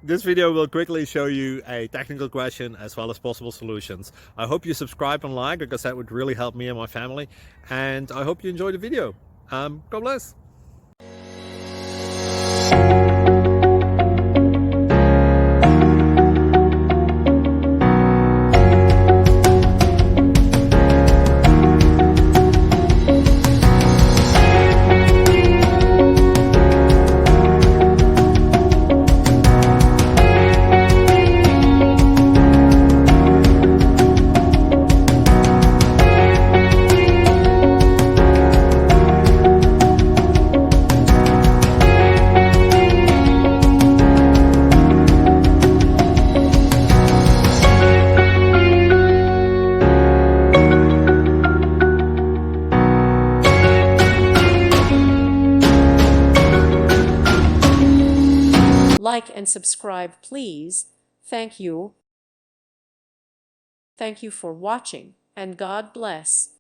This video will quickly show you a technical question as well as possible solutions. I hope you subscribe and like, because that would really help me and my family. And I hope you enjoy the video. God bless. Like and subscribe, please. Thank you. Thank you for watching, and God bless.